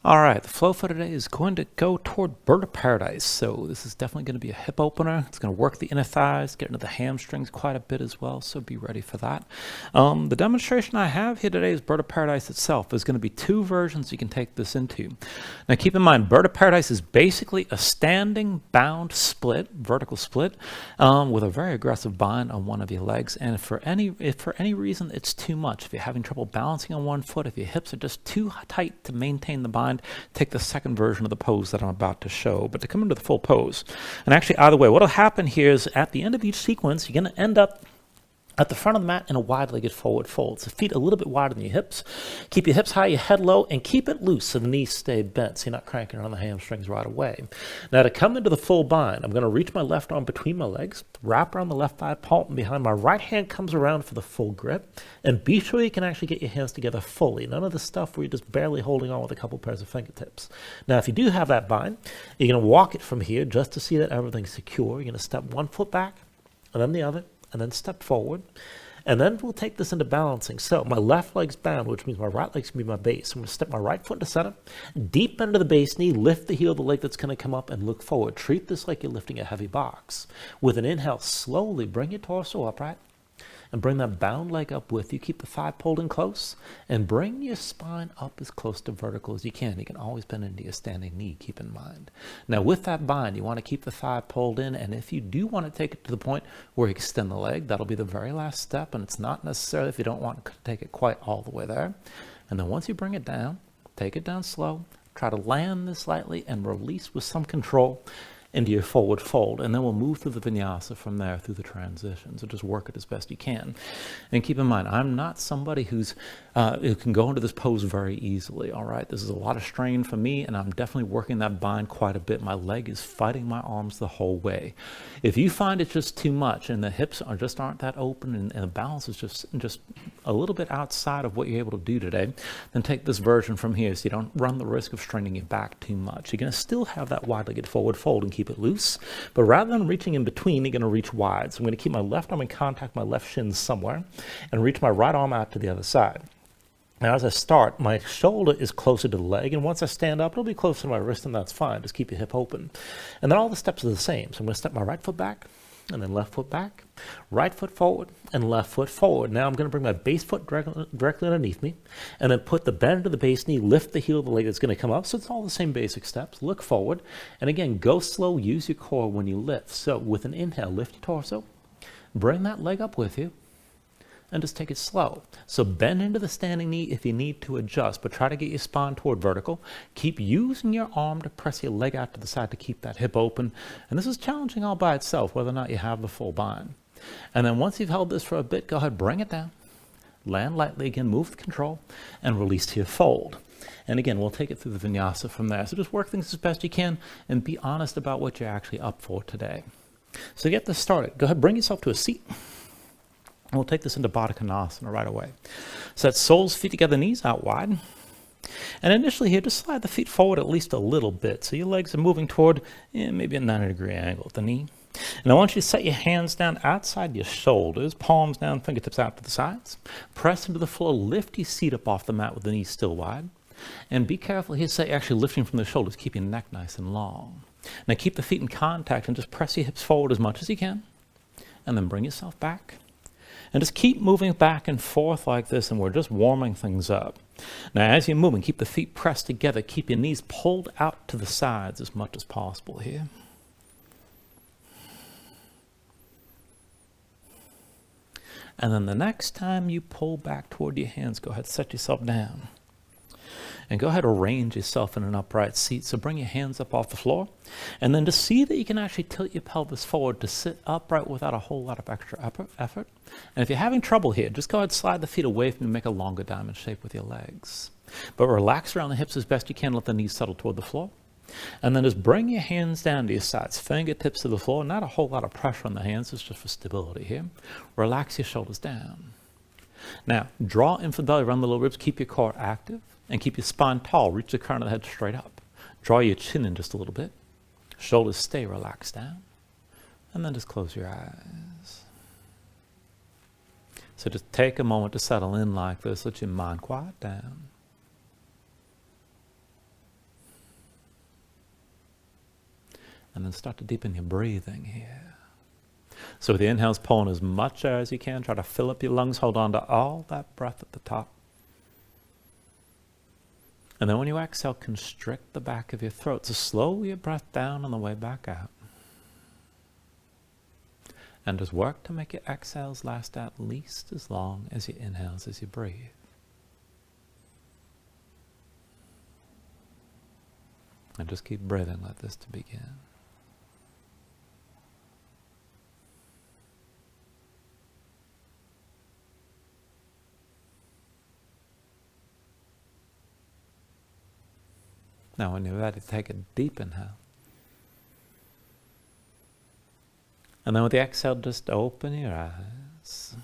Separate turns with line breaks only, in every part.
All right, the flow for today is going to go toward bird of paradise. So this is definitely going to be a hip opener. It's going to work the inner thighs, get into the hamstrings quite a bit as well, so be ready for that. The demonstration I have here today is bird of paradise itself. There's going to be two versions you can take this into. Now keep in mind, bird of paradise is basically a standing bound split, vertical split, with a very aggressive bind on one of your legs. And if for any reason it's too much, if you're having trouble balancing on one foot, if your hips are just too tight to maintain the bind, take the second version of the pose that I'm about to show. But to come into the full pose, and actually either way, what'll happen here is at the end of each sequence, you're going to end up at the front of the mat in a wide-legged forward fold. So feet a little bit wider than your hips. Keep your hips high, your head low, and keep it loose so the knees stay bent so you're not cranking on the hamstrings right away. Now to come into the full bind, I'm going to reach my left arm between my legs, wrap around the left thigh, palm behind. My right hand comes around for the full grip. And be sure you can actually get your hands together fully. None of the stuff where you're just barely holding on with a couple pairs of fingertips. Now if you do have that bind, you're going to walk it from here just to see that everything's secure. You're going to step one foot back, and then the other, and then step forward. And then we'll take this into balancing. So my left leg's bound, which means my right leg's going to be my base. I'm going to step my right foot into center, deep into the base knee, lift the heel of the leg that's going to come up and look forward. Treat this like you're lifting a heavy box. With an inhale, slowly bring your torso upright and bring that bound leg up with you. Keep the thigh pulled in close and bring your spine up as close to vertical as you can. You can always bend into your standing knee, keep in mind. Now with that bind, you want to keep the thigh pulled in, and if you do want to take it to the point where you extend the leg, that'll be the very last step, and it's not necessarily if you don't want to take it quite all the way there. And then once you bring it down, take it down slow, try to land this lightly and release with some control into your forward fold, and then we'll move through the vinyasa from there through the transition. So just work it as best you can. And keep in mind, I'm not somebody who can go into this pose very easily, all right? This is a lot of strain for me, and I'm definitely working that bind quite a bit. My leg is fighting my arms the whole way. If you find it's just too much and the hips aren't that open and the balance is just a little bit outside of what you're able to do today, then take this version from here so you don't run the risk of straining your back too much. You're going to still have that wide-legged forward fold and keep it loose, but rather than reaching in between, you're going to reach wide. So I'm going to keep my left arm in contact, my left shin somewhere, and reach my right arm out to the other side. Now as I start, my shoulder is closer to the leg, and once I stand up, it'll be closer to my wrist, and that's fine. Just keep your hip open. And then all the steps are the same. So I'm going to step my right foot back, and then left foot back, right foot forward, and left foot forward. Now I'm going to bring my base foot directly underneath me, and then put the bend of the base knee, lift the heel of the leg that's going to come up. So it's all the same basic steps. Look forward, and again, go slow, use your core when you lift. So with an inhale, lift your torso, bring that leg up with you, and just take it slow. So bend into the standing knee if you need to adjust, but try to get your spine toward vertical. Keep using your arm to press your leg out to the side to keep that hip open. And this is challenging all by itself, whether or not you have the full bind. And then once you've held this for a bit, go ahead, bring it down. Land lightly again, move with control, and release to your fold. And again, we'll take it through the vinyasa from there. So just work things as best you can and be honest about what you're actually up for today. So to get this started, go ahead, bring yourself to a seat. And we'll take this into Baddha Konasana right away. So that's soles, feet together, knees out wide. And initially here, just slide the feet forward at least a little bit. So your legs are moving toward maybe a 90-degree angle at the knee. And I want you to set your hands down outside your shoulders, palms down, fingertips out to the sides. Press into the floor, lift your seat up off the mat with the knees still wide. And be careful here, say actually lifting from the shoulders, keep your neck nice and long. Now keep the feet in contact and just press your hips forward as much as you can. And then bring yourself back. And just keep moving back and forth like this, and we're just warming things up. Now, as you're moving, keep the feet pressed together. Keep your knees pulled out to the sides as much as possible here. And then the next time you pull back toward your hands, go ahead, set yourself down. And go ahead, arrange yourself in an upright seat. So bring your hands up off the floor. And then to see that you can actually tilt your pelvis forward to sit upright without a whole lot of extra effort. And if you're having trouble here, just go ahead, slide the feet away from you and make a longer diamond shape with your legs. But relax around the hips as best you can. Let the knees settle toward the floor. And then just bring your hands down to your sides, fingertips to the floor. Not a whole lot of pressure on the hands. It's just for stability here. Relax your shoulders down. Now, draw in from the belly, run the low ribs. Keep your core active. And keep your spine tall. Reach the crown of the head straight up. Draw your chin in just a little bit. Shoulders stay relaxed down. And then just close your eyes. So just take a moment to settle in like this. Let your mind quiet down. And then start to deepen your breathing here. So with the inhales, pull in as much air as you can. Try to fill up your lungs. Hold on to all that breath at the top. And then when you exhale, constrict the back of your throat. So slow your breath down on the way back out. And just work to make your exhales last at least as long as your inhales as you breathe. And just keep breathing like this to begin. Now when you're ready, take a deep inhale. And then with the exhale, just open your eyes.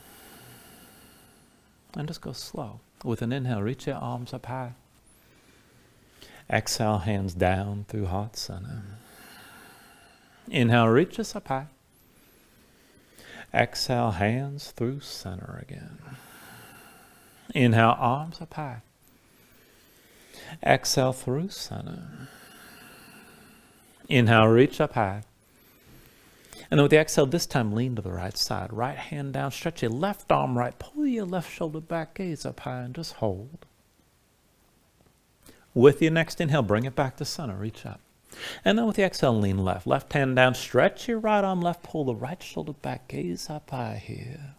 And just go slow. With an inhale, reach your arms up high. Exhale, hands down through heart center. Inhale, reach us up high. Exhale, hands through center again. Inhale, arms up high. Exhale through center. Inhale, reach up high. And then with the exhale, this time lean to the right side. Right hand down, stretch your left arm right. Pull your left shoulder back, gaze up high, and just hold. With your next inhale, bring it back to center, reach up. And then with the exhale, lean left. Left hand down, stretch your right arm left, pull the right shoulder back, gaze up high here.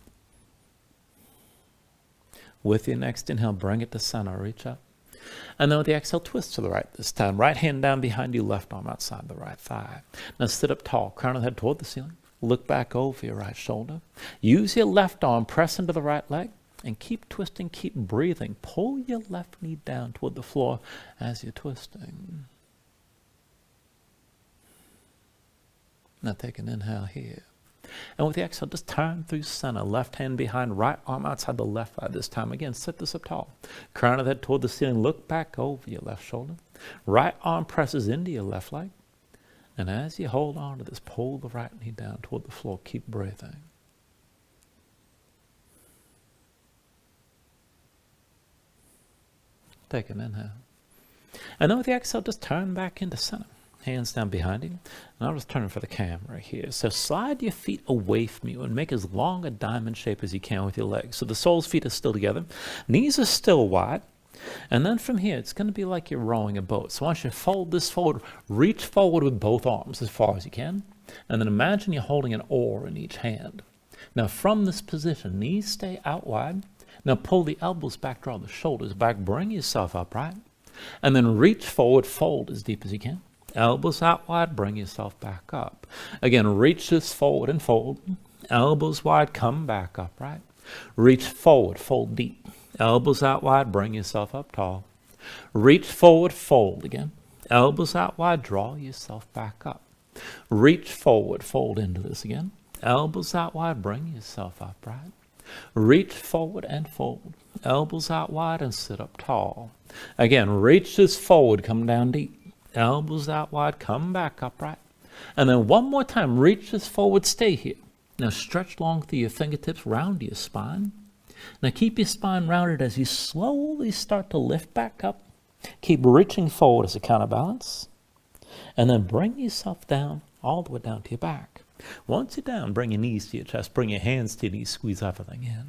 With your next inhale, bring it to center, reach up. And then with the exhale, twist to the right this time. Right hand down behind you, left arm outside the right thigh. Now sit up tall, crown of the head toward the ceiling. Look back over your right shoulder. Use your left arm, press into the right leg, and keep twisting, keep breathing. Pull your left knee down toward the floor as you're twisting. Now take an inhale here. And with the exhale, just turn through center. Left hand behind, right arm outside the left thigh this time. Again, sit this up tall. Crown of the head toward the ceiling. Look back over your left shoulder. Right arm presses into your left leg. And as you hold on to this, pull the right knee down toward the floor. Keep breathing. Take an inhale. And then with the exhale, just turn back into center. Hands down behind you. And I'll just turn for the camera here. So slide your feet away from you and make as long a diamond shape as you can with your legs. So the soles feet are still together. Knees are still wide. And then from here, it's going to be like you're rowing a boat. So once you fold this forward, reach forward with both arms as far as you can. And then imagine you're holding an oar in each hand. Now from this position, knees stay out wide. Now pull the elbows back, draw the shoulders back, bring yourself upright. And then reach forward, fold as deep as you can. Elbows out wide, bring yourself back up. Again, reach this forward and fold. Elbows wide, come back upright. Reach forward, fold deep. Elbows out wide, bring yourself up tall. Reach forward, fold again. Elbows out wide, draw yourself back up. Reach forward, fold into this again. Elbows out wide, bring yourself upright. Reach forward and fold. Elbows out wide and sit up tall. Again, reach this forward, come down deep. Elbows out wide, come back upright. And then one more time, reach this forward, stay here. Now stretch long through your fingertips, round your spine. Now keep your spine rounded as you slowly start to lift back up. Keep reaching forward as a counterbalance. And then bring yourself down, all the way down to your back. Once you're down, bring your knees to your chest, bring your hands to your knees, squeeze everything in.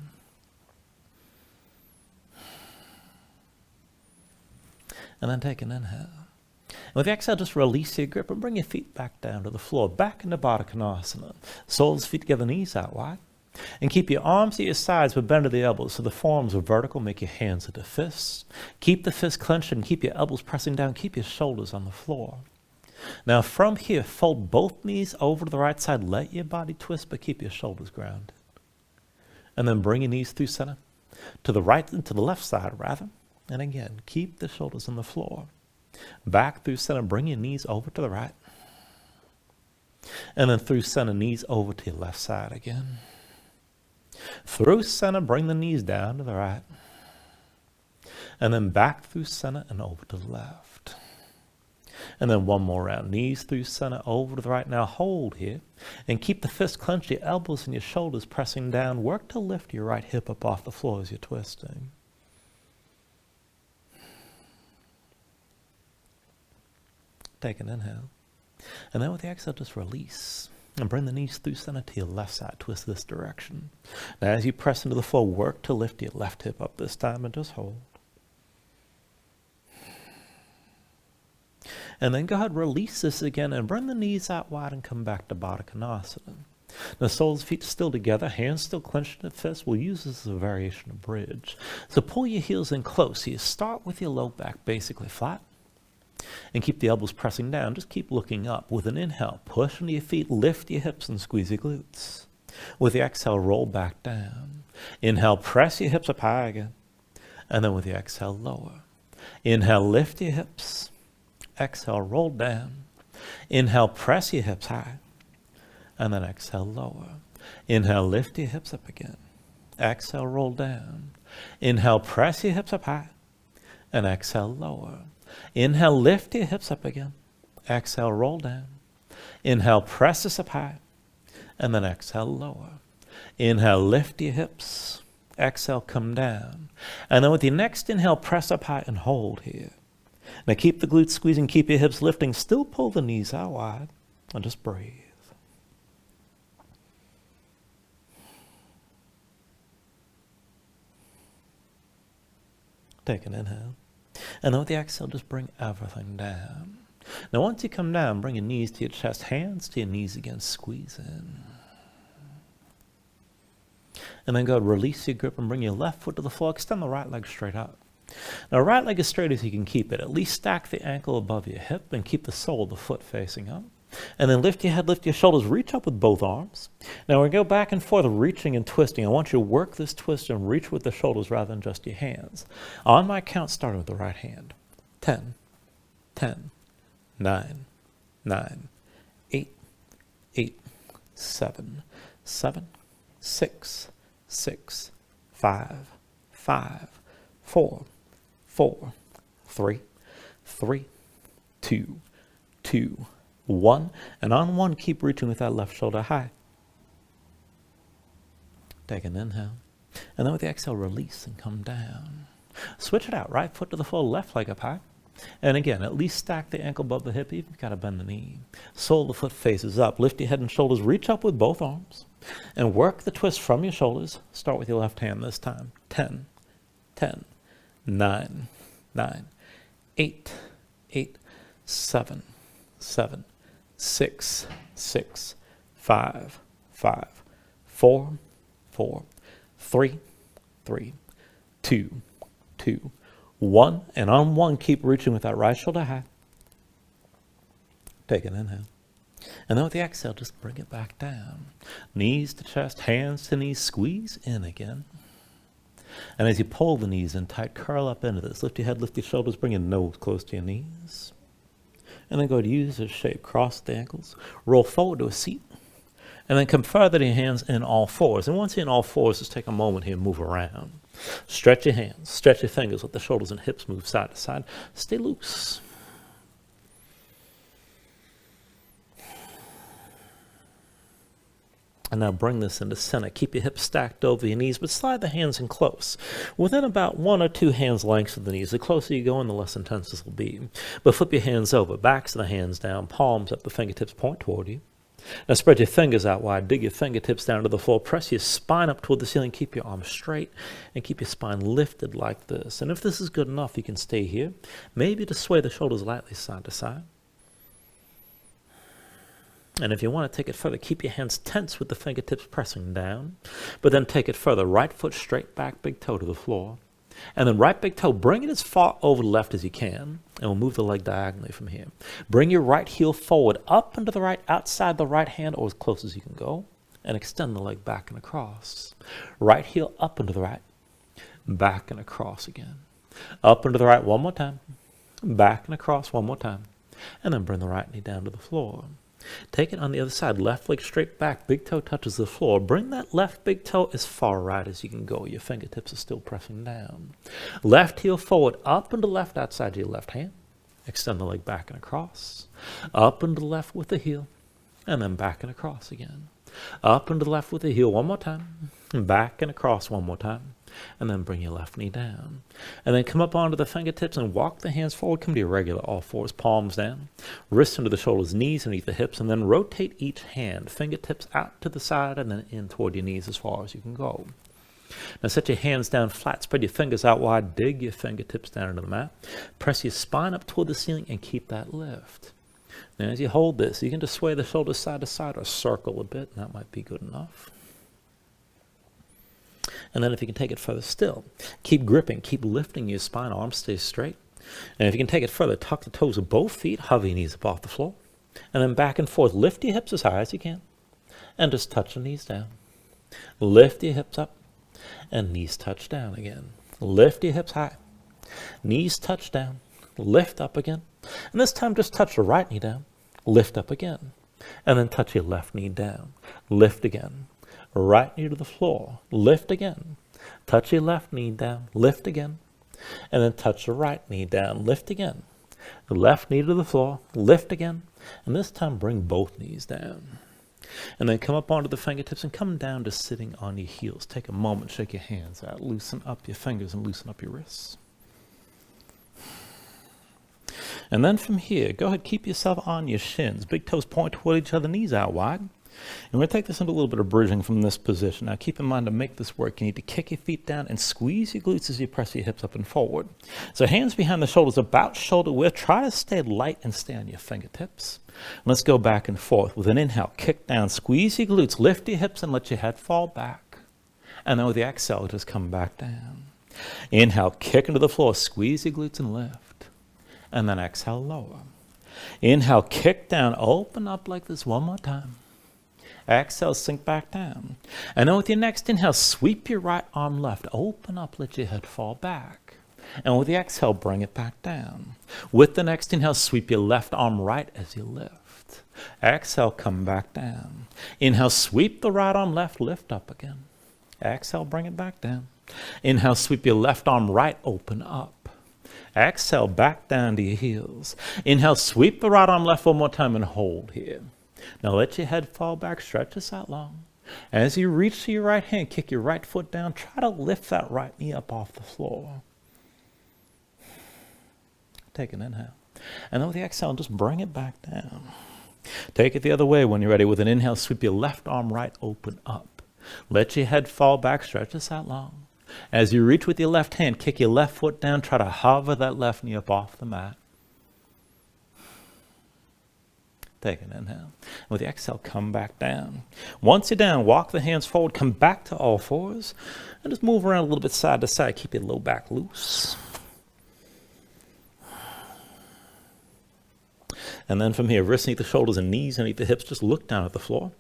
And then take an inhale. And with the exhale, just release your grip and bring your feet back down to the floor, back into Baddha Konasana. Soles, feet together, knees out wide. And keep your arms at your sides, but bend to the elbows so the forearms are vertical. Make your hands into fists. Keep the fists clenched and keep your elbows pressing down. Keep your shoulders on the floor. Now from here, fold both knees over to the right side. Let your body twist, but keep your shoulders grounded. And then bring your knees through center, to the right and to the left side rather. And again, keep the shoulders on the floor. Back through center, bring your knees over to the right. And then through center, knees over to your left side again. Through center, bring the knees down to the right. And then back through center and over to the left. And then one more round. Knees through center, over to the right. Now hold here. And keep the fists clenched, your elbows and your shoulders pressing down. Work to lift your right hip up off the floor as you're twisting. Take an inhale. And then with the exhale, just release. And bring the knees through center to your left side. Twist this direction. Now as you press into the floor, work to lift your left hip up this time and just hold. And then go ahead, release this again and bring the knees out wide and come back to Baddha Konasana. Now soles, feet still together, hands still clenched in a fist. We'll use this as a variation of bridge. So pull your heels in close. So you start with your low back basically flat. And keep the elbows pressing down. Just keep looking up. With an inhale, push into your feet, lift your hips and squeeze your glutes. With the exhale, roll back down. Inhale, press your hips up high again. And then with the exhale, lower. Inhale, lift your hips. Exhale, roll down. Inhale, press your hips high. And then exhale, lower. Inhale, lift your hips up again. Exhale, roll down. Inhale, press your hips up high. And exhale, lower. Inhale, lift your hips up again. Exhale, roll down. Inhale, press this up high. And then exhale, lower. Inhale, lift your hips. Exhale, come down. And then with your next inhale, press up high and hold here. Now keep the glutes squeezing, keep your hips lifting. Still pull the knees out wide. And just breathe. Take an inhale. And then with the exhale, just bring everything down. Now once you come down, bring your knees to your chest, hands to your knees again, squeeze in. And then go ahead, release your grip and bring your left foot to the floor, extend the right leg straight up. Now right leg as straight as you can keep it. At least stack the ankle above your hip and keep the sole of the foot facing up. And then lift your head, lift your shoulders, reach up with both arms. Now we go back and forth, reaching and twisting. I want you to work this twist and reach with the shoulders rather than just your hands. On my count, starting with the right hand. 10, 10, 9, 9, 8, 8, 7, 7, 6, 6, 5, 5, 4, 4, 3, 3, 2, 2, 1. And on 1, keep reaching with that left shoulder high. Take an inhale. And then with the exhale, release and come down. Switch it out. Right foot to the floor, left leg up high. And again, at least stack the ankle above the hip. You've got to bend the knee. Sole of the foot faces up. Lift your head and shoulders. Reach up with both arms. And work the twist from your shoulders. Start with your left hand this time. 10, 10, 9, 9, 8, 8, 7, 7, 6, 6, 5, 5, 4, 4, 3, 3, 2, 2, 1. And on 1, keep reaching with that right shoulder high. Take an inhale. And then with the exhale, just bring it back down. Knees to chest, hands to knees, squeeze in again. And as you pull the knees in tight, curl up into this. Lift your head, lift your shoulders, bring your nose close to your knees. And then go ahead, use this shape, cross the ankles, roll forward to a seat. And then come further to your hands in all fours. And once you're in all fours, just take a moment here and move around. Stretch your hands, stretch your fingers, let the shoulders and hips move side to side. Stay loose. And now bring this into center. Keep your hips stacked over your knees, but slide the hands in close. Within about 1 or 2 hands lengths of the knees. The closer you go in, the less intense this will be. But flip your hands over, backs of the hands down, palms up, the fingertips point toward you. Now spread your fingers out wide, dig your fingertips down to the floor, press your spine up toward the ceiling, keep your arms straight, and keep your spine lifted like this. And if this is good enough, you can stay here. Maybe to sway the shoulders lightly side to side. And if you want to take it further, keep your hands tense with the fingertips pressing down. But then take it further. Right foot straight back, big toe to the floor. And then right big toe, bring it as far over the left as you can. And we'll move the leg diagonally from here. Bring your right heel forward, up and to the right, outside the right hand, or as close as you can go. And extend the leg back and across. Right heel up and to the right. Back and across again. Up and to the right one more time. Back and across one more time. And then bring the right knee down to the floor. Take it on the other side. Left leg straight back. Big toe touches the floor. Bring that left big toe as far right as you can go. Your fingertips are still pressing down. Left heel forward. Up and to the left outside your left hand. Extend the leg back and across. Up and to the left with the heel. And then back and across again. Up and to the left with the heel one more time. And back and across one more time. And then bring your left knee down. And then come up onto the fingertips and walk the hands forward. Come to your regular all fours, palms down. Wrists under the shoulders, knees underneath the hips. And then rotate each hand, fingertips out to the side and then in toward your knees as far as you can go. Now set your hands down flat, spread your fingers out wide, dig your fingertips down into the mat. Press your spine up toward the ceiling and keep that lift. Now as you hold this, you can just sway the shoulders side to side or circle a bit, and that might be good enough. And then if you can take it further still, keep gripping, keep lifting your spine, arms stay straight. And if you can take it further, tuck the toes of both feet, hover your knees up off the floor. And then back and forth, lift your hips as high as you can. And just touch the knees down. Lift your hips up. And knees touch down again. Lift your hips high. Knees touch down. Lift up again. And this time just touch the right knee down. Lift up again. And then touch your left knee down. Lift again. Right knee to the floor. Lift again. Touch your left knee down. Lift again. And then touch the right knee down. Lift again. The left knee to the floor. Lift again. And this time bring both knees down. And then come up onto the fingertips and come down to sitting on your heels. Take a moment, shake your hands out, loosen up your fingers and loosen up your wrists. And then from here, go ahead, keep yourself on your shins. Big toes point toward each other, knees out wide. And we're going to take this into a little bit of bridging from this position. Now keep in mind, to make this work, you need to kick your feet down and squeeze your glutes as you press your hips up and forward. So hands behind the shoulders, about shoulder width. Try to stay light and stay on your fingertips. Let's go back and forth. With an inhale, kick down, squeeze your glutes, lift your hips and let your head fall back. And then with the exhale, just come back down. Inhale, kick into the floor, squeeze your glutes and lift. And then exhale, lower. Inhale, kick down, open up like this one more time. Exhale, sink back down. And then with your next inhale, sweep your right arm left. Open up, let your head fall back. And with the exhale, bring it back down. With the next inhale, sweep your left arm right as you lift. Exhale, come back down. Inhale, sweep the right arm left, lift up again. Exhale, bring it back down. Inhale, sweep your left arm right, open up. Exhale, back down to your heels. Inhale, sweep the right arm left one more time and hold here. Now let your head fall back, stretch this out long. As you reach to your right hand, kick your right foot down. Try to lift that right knee up off the floor. Take an inhale. And then with the exhale, just bring it back down. Take it the other way when you're ready. With an inhale, sweep your left arm right, open up. Let your head fall back, stretch this out long. As you reach with your left hand, kick your left foot down. Try to hover that left knee up off the mat. Take an inhale. With the exhale, come back down. Once you're down, walk the hands forward, come back to all fours, and just move around a little bit side to side. Keep your low back loose. And then from here, wrists underneath the shoulders and knees underneath the hips, just look down at the floor.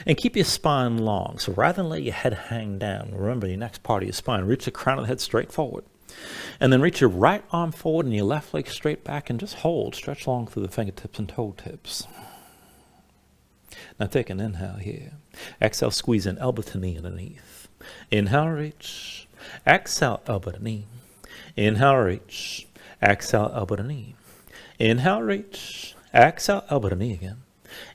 And keep your spine long. So rather than let your head hang down, remember your next part of your spine, reach the crown of the head straight forward. And then reach your right arm forward and your left leg straight back and just hold. Stretch long through the fingertips and toe tips. Now take an inhale here. Exhale, squeeze in, elbow to knee underneath. Inhale, reach. Exhale, elbow to knee. Inhale, reach. Exhale, elbow to knee. Inhale, reach. Exhale, elbow to knee again.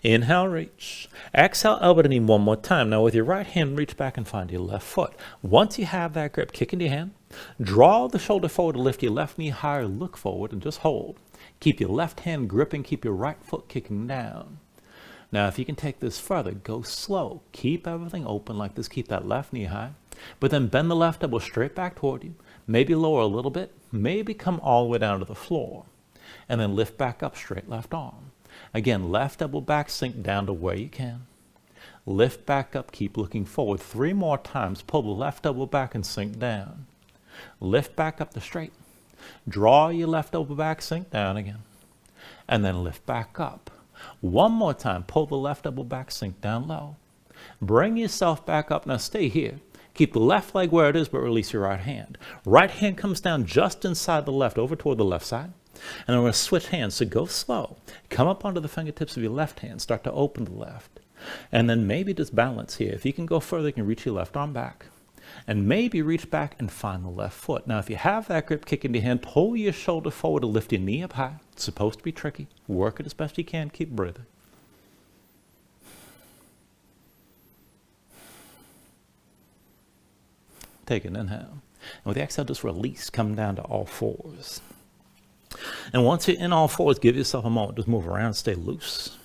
Inhale, reach. Exhale, elbow to knee one more time. Now with your right hand, reach back and find your left foot. Once you have that grip, kick into your hand. Draw the shoulder forward to lift your left knee higher. Look forward and just hold. Keep your left hand gripping. Keep your right foot kicking down. Now, if you can take this further, go slow. Keep everything open like this. Keep that left knee high. But then bend the left elbow straight back toward you. Maybe lower a little bit. Maybe come all the way down to the floor. And then lift back up, straight left arm. Again, left elbow back, sink down to where you can. Lift back up, keep looking forward. 3 more times. Pull the left elbow back and sink down. Lift back up to straight. Draw your left elbow back, sink down again. And then lift back up. 1 more time. Pull the left elbow back, sink down low. Bring yourself back up. Now stay here. Keep the left leg where it is, but release your right hand. Right hand comes down just inside the left, over toward the left side. And then we're going to switch hands, so go slow. Come up onto the fingertips of your left hand. Start to open the left. And then maybe just balance here. If you can go further, you can reach your left arm back. And maybe reach back and find the left foot. Now, if you have that grip, kick into your hand, pull your shoulder forward to lift your knee up high. It's supposed to be tricky. Work it as best you can. Keep breathing. Take an inhale. And with the exhale, just release, come down to all fours. And once you're in all fours, give yourself a moment. Just move around, stay loose.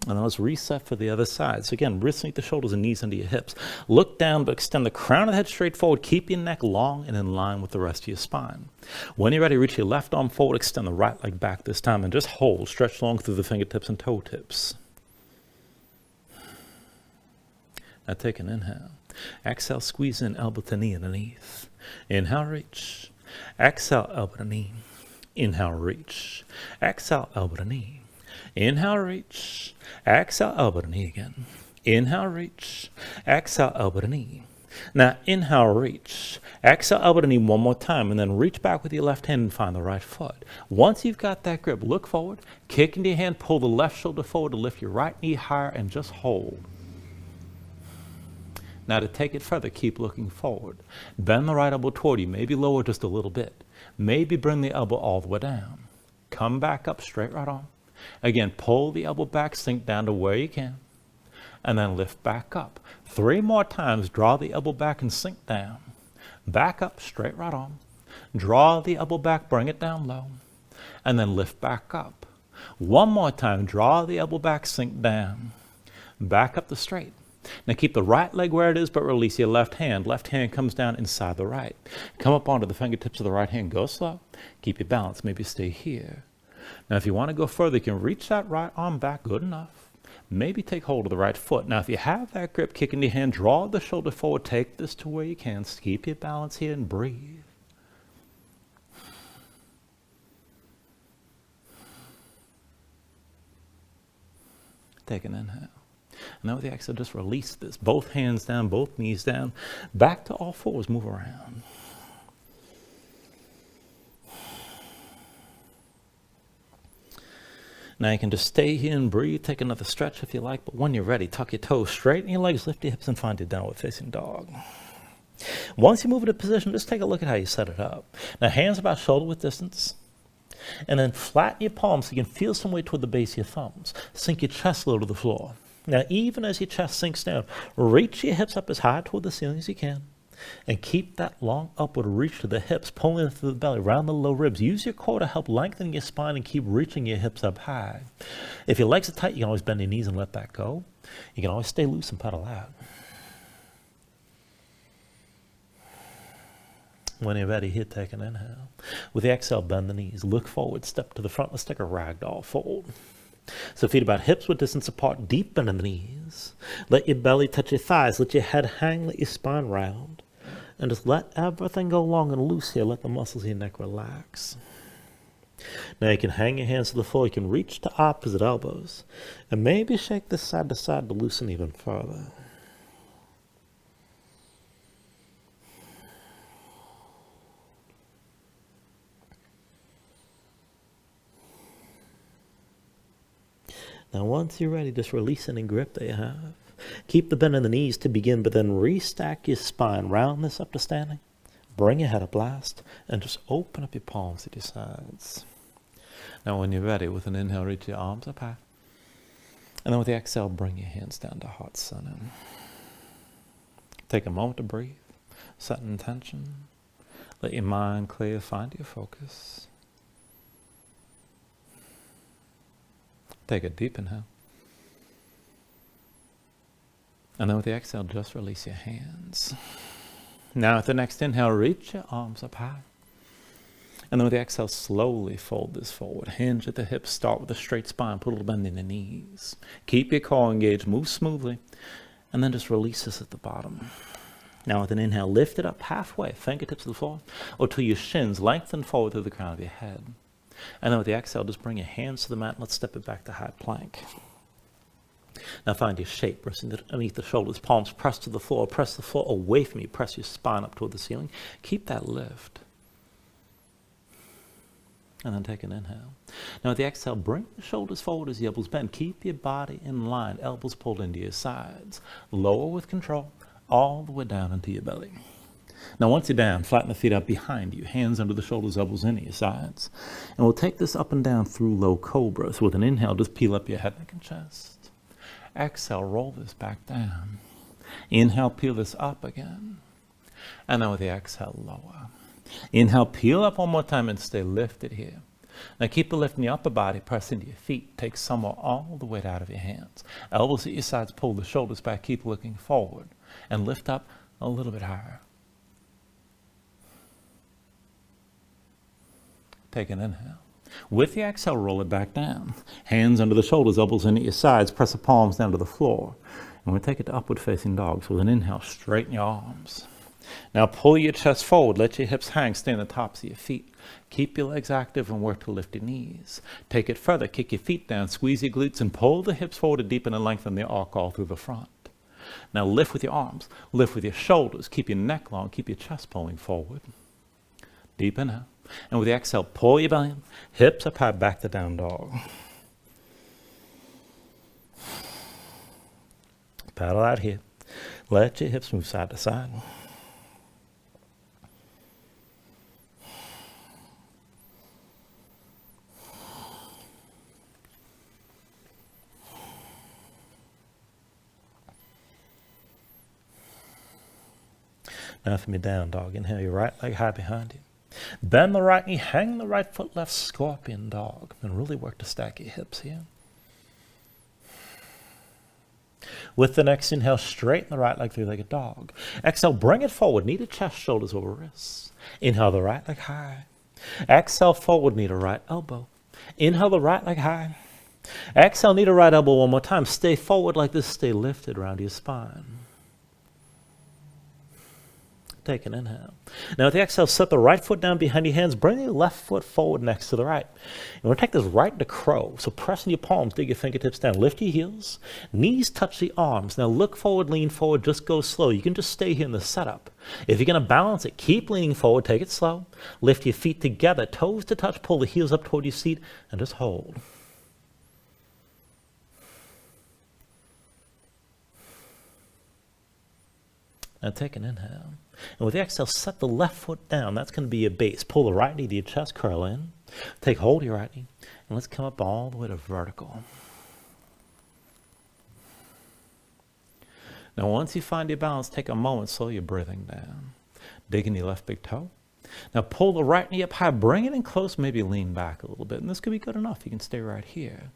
And then let's reset for the other side. So again, wrists underneath the shoulders and knees under your hips. Look down, but extend the crown of the head straight forward. Keep your neck long and in line with the rest of your spine. When you're ready, reach your left arm forward, extend the right leg back this time, and just hold. Stretch long through the fingertips and toe tips. Now take an inhale. Exhale, squeeze in, elbow to knee underneath. Inhale, reach. Exhale, elbow to knee. Inhale, reach. Exhale, elbow to knee. Inhale, reach. Exhale, elbow to knee again. Inhale, reach. Exhale, elbow to knee. Now, inhale, reach. Exhale, elbow to knee one more time, and then reach back with your left hand and find the right foot. Once you've got that grip, look forward, kick into your hand, pull the left shoulder forward to lift your right knee higher, and just hold. Now, to take it further, keep looking forward. Bend the right elbow toward you, maybe lower just a little bit. Maybe bring the elbow all the way down. Come back up, straight right arm. Again, pull the elbow back, sink down to where you can, and then lift back up. 3 more times, draw the elbow back and sink down. Back up, straight right arm. Draw the elbow back, bring it down low, and then lift back up. 1 more time, draw the elbow back, sink down. Back up the straight. Now keep the right leg where it is, but release your left hand. Left hand comes down inside the right. Come up onto the fingertips of the right hand. Go slow. Keep your balance. Maybe stay here. Now, if you want to go further, you can reach that right arm back. Good enough. Maybe take hold of the right foot. Now, if you have that grip, kick in your hand, draw the shoulder forward. Take this to where you can. Keep your balance here and breathe. Take an inhale. And now with the exhale, just release this. Both hands down, both knees down. Back to all fours. Move around. Now you can just stay here and breathe. Take another stretch if you like. But when you're ready, tuck your toes, straighten your legs, lift your hips, and find your downward facing dog. Once you move into position, just take a look at how you set it up. Now hands about shoulder width distance. And then flatten your palms so you can feel some weight toward the base of your thumbs. Sink your chest low to the floor. Now even as your chest sinks down, reach your hips up as high toward the ceiling as you can. And keep that long upward reach to the hips, pulling through the belly, around the low ribs. Use your core to help lengthen your spine and keep reaching your hips up high. If your legs are tight, you can always bend your knees and let that go. You can always stay loose and pedal out. When you're ready, here, take an inhale. With the exhale, bend the knees. Look forward, step to the front. Let's take a ragdoll fold. So feet about hips width distance apart, deep bend in the knees. Let your belly touch your thighs. Let your head hang, let your spine round. And just let everything go long and loose here. Let the muscles of your neck relax. Now you can hang your hands to the floor. You can reach to opposite elbows. And maybe shake this side to side to loosen even further. Now once you're ready, just release any grip that you have. Keep the bend in the knees to begin, but then restack your spine. Round this up to standing. Bring your head up last, and just open up your palms at your sides. Now when you're ready, with an inhale, reach your arms up high. And then with the exhale, bring your hands down to heart center. Take a moment to breathe. Set an intention. Let your mind clear. Find your focus. Take a deep inhale. And then with the exhale, just release your hands. Now with the next inhale, reach your arms up high. And then with the exhale, slowly fold this forward. Hinge at the hips. Start with a straight spine. Put a little bend in the knees. Keep your core engaged. Move smoothly. And then just release this at the bottom. Now with an inhale, lift it up halfway. Fingertips to the floor. Or till your shins lengthen forward through the crown of your head. And then with the exhale, just bring your hands to the mat. And let's step it back to high plank. Now find your shape, resting underneath the shoulders, palms pressed to the floor. Press the floor away from you. Press your spine up toward the ceiling. Keep that lift. And then take an inhale. Now with the exhale, bring the shoulders forward as the elbows bend. Keep your body in line, elbows pulled into your sides. Lower with control, all the way down into your belly. Now once you're down, flatten the feet out behind you. Hands under the shoulders, elbows into your sides. And we'll take this up and down through low cobra. So with an inhale, just peel up your head, neck, and chest. Exhale, roll this back down. Inhale, peel this up again. And then with the exhale, lower. Inhale, peel up one more time and stay lifted here. Now keep the lift in the upper body, press into your feet. Take some or all the weight out of your hands. Elbows at your sides, pull the shoulders back, keep looking forward. And lift up a little bit higher. Take an inhale. With the exhale, roll it back down. Hands under the shoulders, elbows in at your sides, press the palms down to the floor. And we'll take it to upward facing dog. So with an inhale, straighten your arms. Now pull your chest forward, let your hips hang, stay on the tops of your feet. Keep your legs active and work to lift your knees. Take it further, kick your feet down, squeeze your glutes and pull the hips forward to deepen and lengthen the arc all through the front. Now lift with your arms, lift with your shoulders, keep your neck long, keep your chest pulling forward. Deep inhale. And with the exhale, pull your belly in, hips up high, back to down dog. Paddle out here. Let your hips move side to side. Now from your down dog, inhale your right leg high behind you. Bend the right knee, hang the right foot left, scorpion dog. And really work to stack your hips here. With the next inhale, straighten the right leg, three-legged dog. Exhale, bring it forward, knee to chest, shoulders over wrists. Inhale the right leg high. Exhale, forward, knee to right elbow. Inhale the right leg high. Exhale, knee to right elbow one more time. Stay forward like this, stay lifted around your spine. Take an inhale. Now with the exhale, set the right foot down behind your hands. Bring your left foot forward next to the right. And we're going to take this right into crow. So press in your palms, dig your fingertips down. Lift your heels. Knees touch the arms. Now look forward, lean forward. Just go slow. You can just stay here in the setup. If you're going to balance it, keep leaning forward. Take it slow. Lift your feet together. Toes to touch. Pull the heels up toward your seat. And just hold. Now take an inhale. And with the exhale, set the left foot down. That's going to be your base. Pull the right knee to your chest, curl in. Take hold of your right knee. And let's come up all the way to vertical. Now once you find your balance, take a moment, slow your breathing down. Dig in your left big toe. Now pull the right knee up high. Bring it in close, maybe lean back a little bit. And this could be good enough. You can stay right here.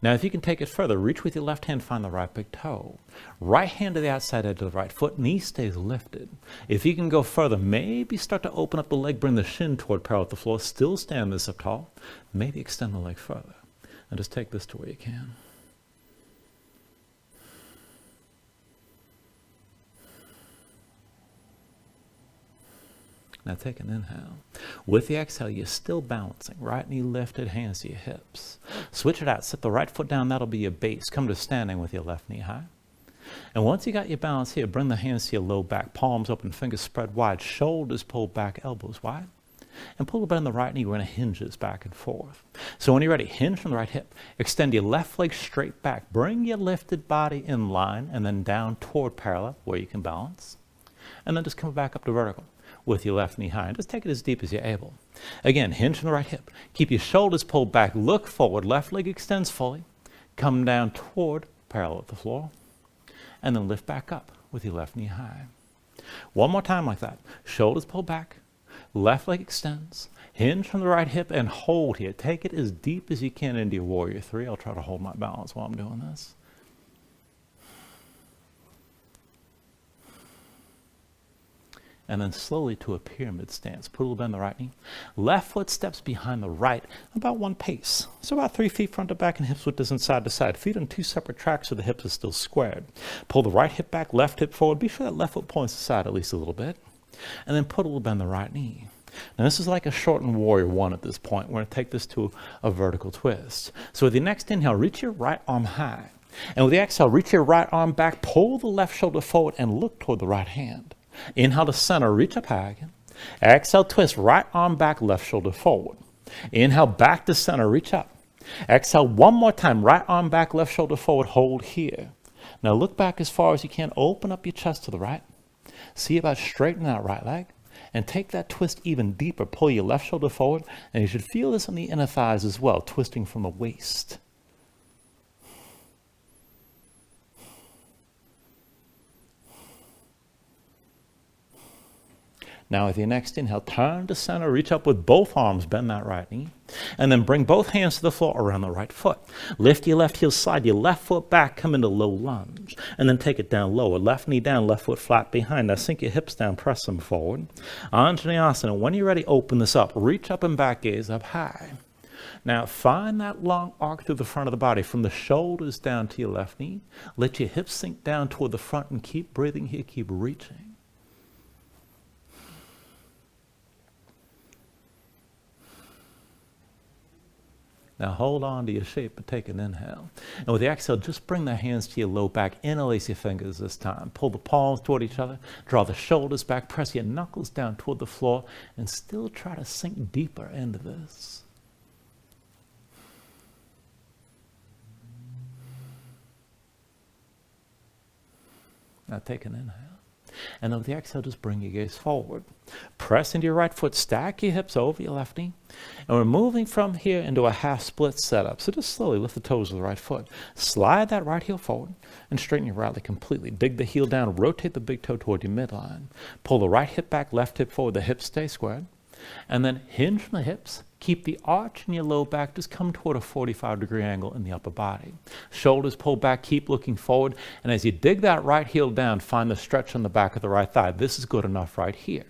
Now, if you can take it further, reach with your left hand, find the right big toe. Right hand to the outside edge of the right foot, knee stays lifted. If you can go further, maybe start to open up the leg, bring the shin toward parallel with the floor, still stand this up tall. Maybe extend the leg further. And just take this to where you can. Now take an inhale. With the exhale, you're still balancing. Right knee lifted, hands to your hips. Switch it out. Set the right foot down. That'll be your base. Come to standing with your left knee high. And once you got your balance here, bring the hands to your low back. Palms open, fingers spread wide. Shoulders pulled back, elbows wide. And pull a bit on the right knee. We're going to hinge this back and forth. So when you're ready, hinge from the right hip. Extend your left leg straight back. Bring your lifted body in line and then down toward parallel where you can balance. And then just come back up to vertical with your left knee high. And just take it as deep as you're able. Again, hinge from the right hip. Keep your shoulders pulled back. Look forward. Left leg extends fully. Come down toward parallel with the floor. And then lift back up with your left knee high. One more time like that. Shoulders pulled back. Left leg extends. Hinge from the right hip and hold here. Take it as deep as you can into your warrior three. I'll try to hold my balance while I'm doing this. And then slowly to a pyramid stance. Put a little bend in the right knee. Left foot steps behind the right, about one pace. So about 3 feet front to back and hips width distance side to side. Feet on two separate tracks so the hips are still squared. Pull the right hip back, left hip forward. Be sure that left foot points to the side at least a little bit. And then put a little bend in the right knee. Now this is like a shortened warrior one at this point. We're going to take this to a vertical twist. So with the next inhale, reach your right arm high. And with the exhale, reach your right arm back, pull the left shoulder forward and look toward the right hand. Inhale to center, reach up high again. Exhale, twist, right arm back, left shoulder forward. Inhale, back to center, reach up. Exhale, one more time, right arm back, left shoulder forward, hold here. Now look back as far as you can, open up your chest to the right. See about straightening that right leg. And take that twist even deeper, pull your left shoulder forward, and you should feel this on the inner thighs as well, twisting from the waist. Now with your next inhale, turn to center, reach up with both arms, bend that right knee, and then bring both hands to the floor around the right foot. Lift your left heel, slide your left foot back, come into low lunge, and then take it down lower. Left knee down, left foot flat behind. Now sink your hips down, press them forward. Anjaneyasana. When you're ready, open this up. Reach up and back, gaze up high. Now find that long arc through the front of the body from the shoulders down to your left knee. Let your hips sink down toward the front and keep breathing here, keep reaching. Now hold on to your shape, but take an inhale. And with the exhale, just bring the hands to your low back. Interlace your fingers this time. Pull the palms toward each other. Draw the shoulders back. Press your knuckles down toward the floor. And still try to sink deeper into this. Now take an inhale. And then with the exhale, just bring your gaze forward. Press into your right foot, stack your hips over your left knee. And we're moving from here into a half split setup. So just slowly lift the toes of the right foot. Slide that right heel forward and straighten your right leg completely. Dig the heel down, rotate the big toe toward your midline. Pull the right hip back, left hip forward, the hips stay squared. And then hinge from the hips. Keep the arch in your low back, just come toward a 45-degree angle in the upper body. Shoulders pull back, keep looking forward. And as you dig that right heel down, find the stretch on the back of the right thigh. This is good enough right here.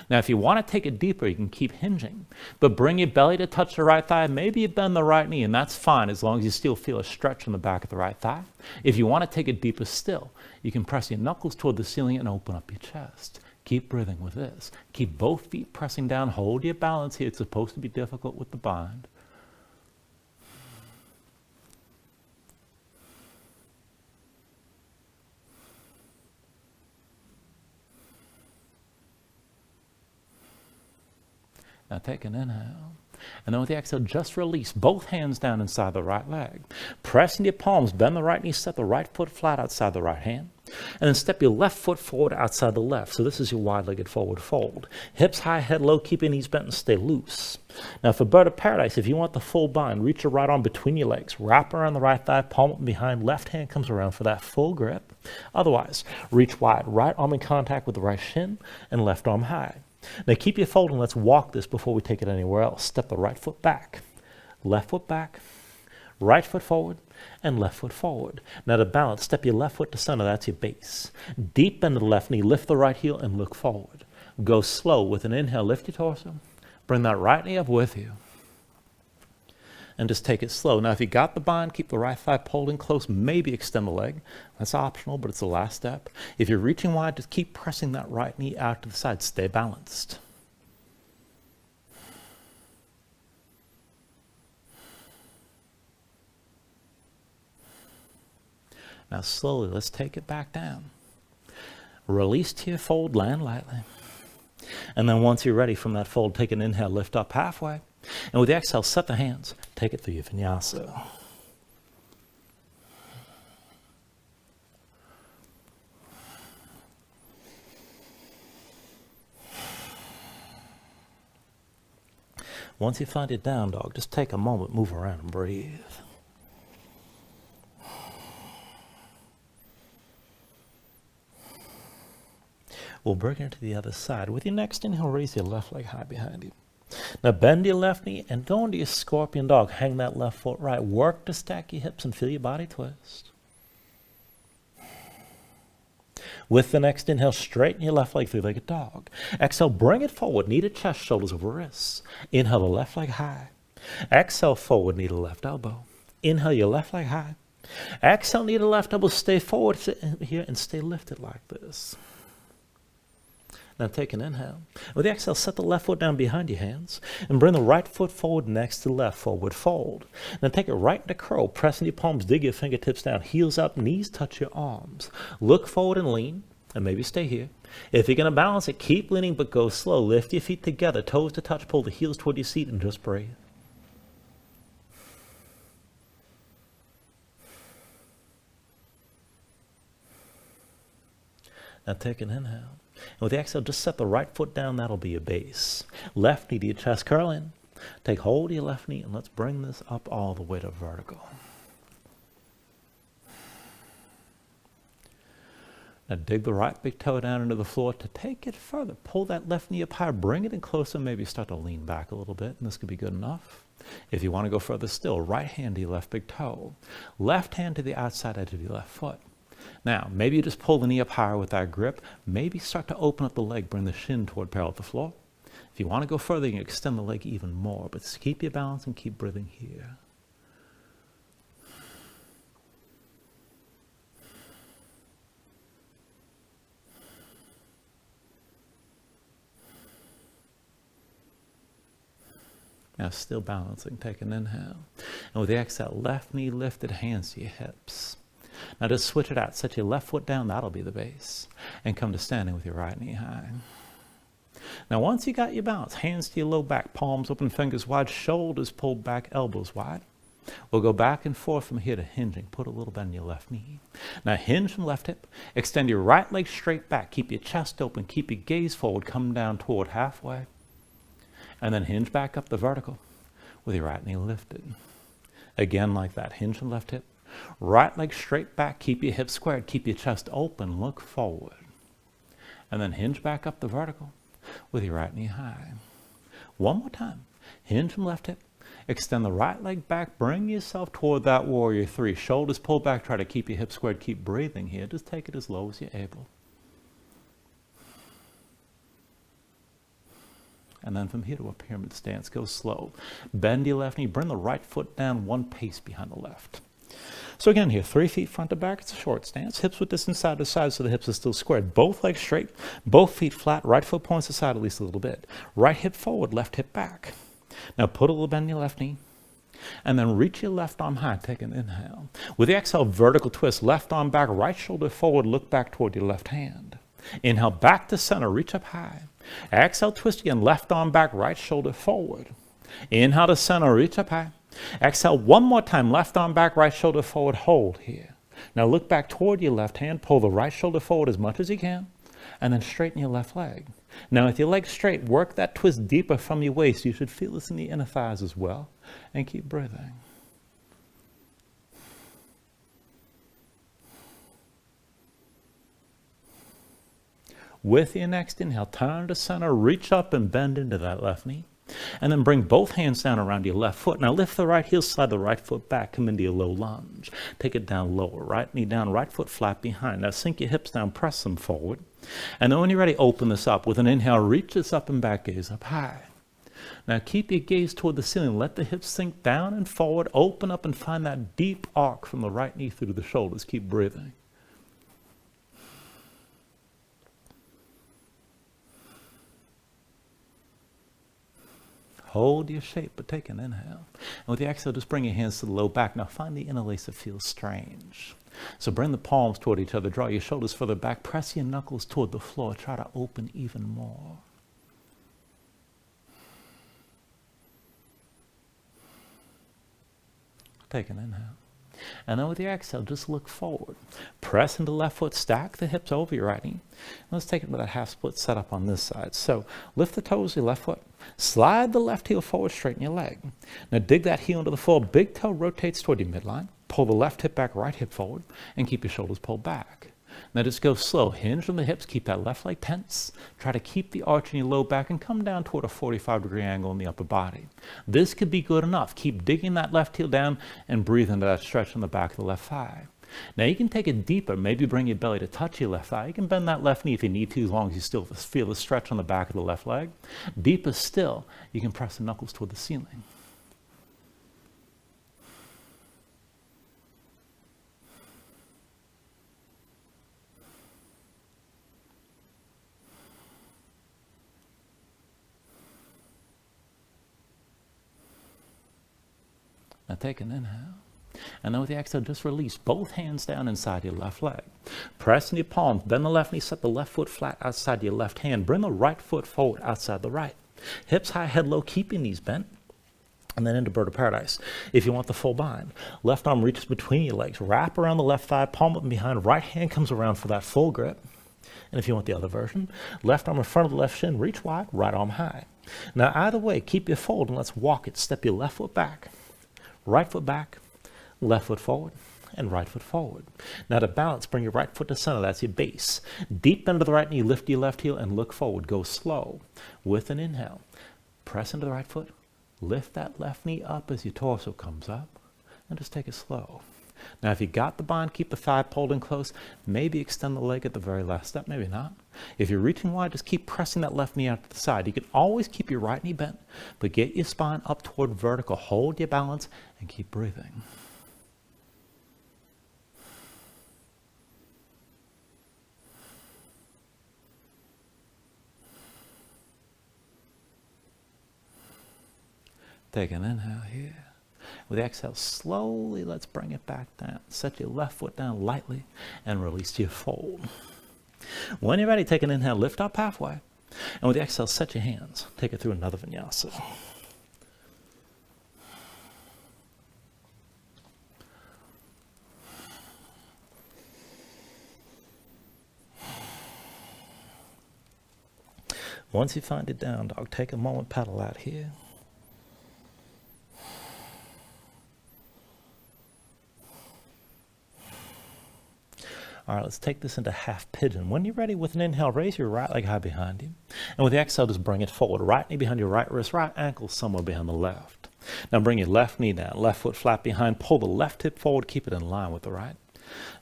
Now, if you want to take it deeper, you can keep hinging. But bring your belly to touch the right thigh. Maybe you bend the right knee, and that's fine as long as you still feel a stretch on the back of the right thigh. If you want to take it deeper still, you can press your knuckles toward the ceiling and open up your chest. Keep breathing with this. Keep both feet pressing down. Hold your balance here. It's supposed to be difficult with the bind. Now take an inhale. And then with the exhale, just release both hands down inside the right leg. Press into your palms, bend the right knee, step the right foot flat outside the right hand. And then step your left foot forward outside the left. So this is your wide-legged forward fold. Hips high, head low, keep your knees bent and stay loose. Now for Bird of Paradise, if you want the full bind, reach your right arm between your legs. Wrap around the right thigh, palm up behind, left hand comes around for that full grip. Otherwise, reach wide, right arm in contact with the right shin and left arm high. Now keep your fold and let's walk this before we take it anywhere else. Step the right foot back, right foot forward, and left foot forward. Now to balance, step your left foot to center, that's your base. Deep bend the left knee, lift the right heel and look forward. Go slow with an inhale, lift your torso, bring that right knee up with you. And just take it slow. Now, if you got the bind, keep the right thigh pulled in close. Maybe extend the leg. That's optional, but it's the last step. If you're reaching wide, just keep pressing that right knee out to the side. Stay balanced. Now, slowly, let's take it back down. Release to your fold, land lightly. And then once you're ready from that fold, take an inhale, lift up halfway. And with the exhale, set the hands. Take it through your vinyasa. Once you find your down dog, just take a moment, move around and breathe. We'll bring it to the other side. With your next inhale, raise your left leg high behind you. Now bend your left knee and go into your scorpion dog. Hang that left foot right. Work to stack your hips and feel your body twist. With the next inhale, straighten your left leg, three-legged dog. Exhale, bring it forward, knee to chest, shoulders over wrists. Inhale the left leg high. Exhale, forward, knee to left elbow. Inhale your left leg high. Exhale, knee to left elbow, stay forward here and stay lifted like this. Now take an inhale. With the exhale, set the left foot down behind your hands and bring the right foot forward next to the left, forward fold. Now take it right into curl. Press into your palms, dig your fingertips down, heels up, knees touch your arms. Look forward and lean, and maybe stay here. If you're going to balance it, keep leaning, but go slow. Lift your feet together, toes to touch, pull the heels toward your seat, and just breathe. Now take an inhale. And with the exhale, just set the right foot down. That'll be your base. Left knee to your chest, curl in. Take hold of your left knee, and let's bring this up all the way to vertical. Now dig the right big toe down into the floor. To take it further, pull that left knee up high, bring it in closer, maybe start to lean back a little bit, and this could be good enough. If you want to go further still, right hand to your left big toe, left hand to the outside edge of your left foot. Now, maybe you just pull the knee up higher with that grip, maybe start to open up the leg, bring the shin toward parallel with the floor. If you want to go further, you can extend the leg even more, but just keep your balance and keep breathing here. Now still balancing, take an inhale. And with the exhale, left knee lifted, hands to your hips. Now just switch it out, set your left foot down, that'll be the base. And come to standing with your right knee high. Now once you got your balance, hands to your low back, palms open, fingers wide, shoulders pulled back, elbows wide. We'll go back and forth from here to hinging. Put a little bend in your left knee. Now hinge from left hip, extend your right leg straight back, keep your chest open, keep your gaze forward, come down toward halfway. And then hinge back up the vertical with your right knee lifted. Again like that, hinge from left hip. Right leg straight back, keep your hips squared, keep your chest open, look forward. And then hinge back up the vertical with your right knee high. One more time, hinge from left hip. Extend the right leg back, bring yourself toward that warrior three. Shoulders pull back, try to keep your hips squared, keep breathing here. Just take it as low as you're able. And then from here to a pyramid stance, go slow. Bend your left knee, bring the right foot down one pace behind the left. So again here, 3 feet front to back, it's a short stance. Hips width distance side to side so the hips are still squared. Both legs straight, both feet flat, right foot points aside at least a little bit. Right hip forward, left hip back. Now put a little bend in your left knee. And then reach your left arm high, take an inhale. With the exhale, vertical twist, left arm back, right shoulder forward, look back toward your left hand. Inhale, back to center, reach up high. Exhale, twist again, left arm back, right shoulder forward. Inhale to center, reach up high. Exhale one more time, left arm back, right shoulder forward, hold here. Now look back toward your left hand, pull the right shoulder forward as much as you can, and then straighten your left leg. Now with your leg straight, work that twist deeper from your waist. You should feel this in the inner thighs as well, and keep breathing. With your next inhale, turn to center, reach up and bend into that left knee. And then bring both hands down around your left foot. Now lift the right heel, slide the right foot back, come into your low lunge. Take it down lower, right knee down, right foot flat behind. Now sink your hips down, press them forward. And then when you're ready, open this up. With an inhale, reach this up and back, gaze up high. Now keep your gaze toward the ceiling. Let the hips sink down and forward, open up and find that deep arc from the right knee through to the shoulders. Keep breathing. Hold your shape, but take an inhale. And with the exhale, just bring your hands to the low back. Now find the interlace that feels strange. So bring the palms toward each other. Draw your shoulders further back. Press your knuckles toward the floor. Try to open even more. Take an inhale. And then with your exhale, just look forward. Press into the left foot, stack the hips over your right knee. Let's take it with a half split setup on this side. So lift the toes of your left foot. Slide the left heel forward, straighten your leg. Now dig that heel into the floor. Big toe rotates toward your midline. Pull the left hip back, right hip forward, and keep your shoulders pulled back. Now just go slow. Hinge from the hips. Keep that left leg tense. Try to keep the arch in your low back and come down toward a 45-degree angle in the upper body. This could be good enough. Keep digging that left heel down and breathe into that stretch on the back of the left thigh. Now you can take it deeper. Maybe bring your belly to touch your left thigh. You can bend that left knee if you need to, as long as you still feel the stretch on the back of the left leg. Deeper still, you can press the knuckles toward the ceiling. Now take an inhale. And then with the exhale, just release both hands down inside your left leg. Press in your palms, bend the left knee, set the left foot flat outside your left hand. Bring the right foot forward outside the right. Hips high, head low, keep your knees bent. And then into bird of paradise. If you want the full bind, left arm reaches between your legs. Wrap around the left thigh, palm up and behind. Right hand comes around for that full grip. And if you want the other version, left arm in front of the left shin, reach wide, right arm high. Now either way, keep your fold and let's walk it. Step your left foot back, right foot back, left foot forward, and right foot forward. Now to balance, bring your right foot to center. That's your base. Deep bend to the right knee, lift your left heel and look forward. Go slow with an inhale. Press into the right foot. Lift that left knee up as your torso comes up and just take it slow. Now, if you got the bind, keep the thigh pulled in close. Maybe extend the leg at the very last step, maybe not. If you're reaching wide, just keep pressing that left knee out to the side. You can always keep your right knee bent, but get your spine up toward vertical. Hold your balance and keep breathing. Take an inhale here. With the exhale, slowly let's bring it back down. Set your left foot down lightly and release your fold. When you're ready, take an inhale, lift up halfway. And with the exhale, set your hands. Take it through another vinyasa. Once you find it down dog, take a moment, paddle out here. All right, let's take this into half pigeon. When you're ready, with an inhale, raise your right leg high behind you. And with the exhale, just bring it forward. Right knee behind your right wrist, right ankle somewhere behind the left. Now bring your left knee down, left foot flat behind. Pull the left hip forward, keep it in line with the right.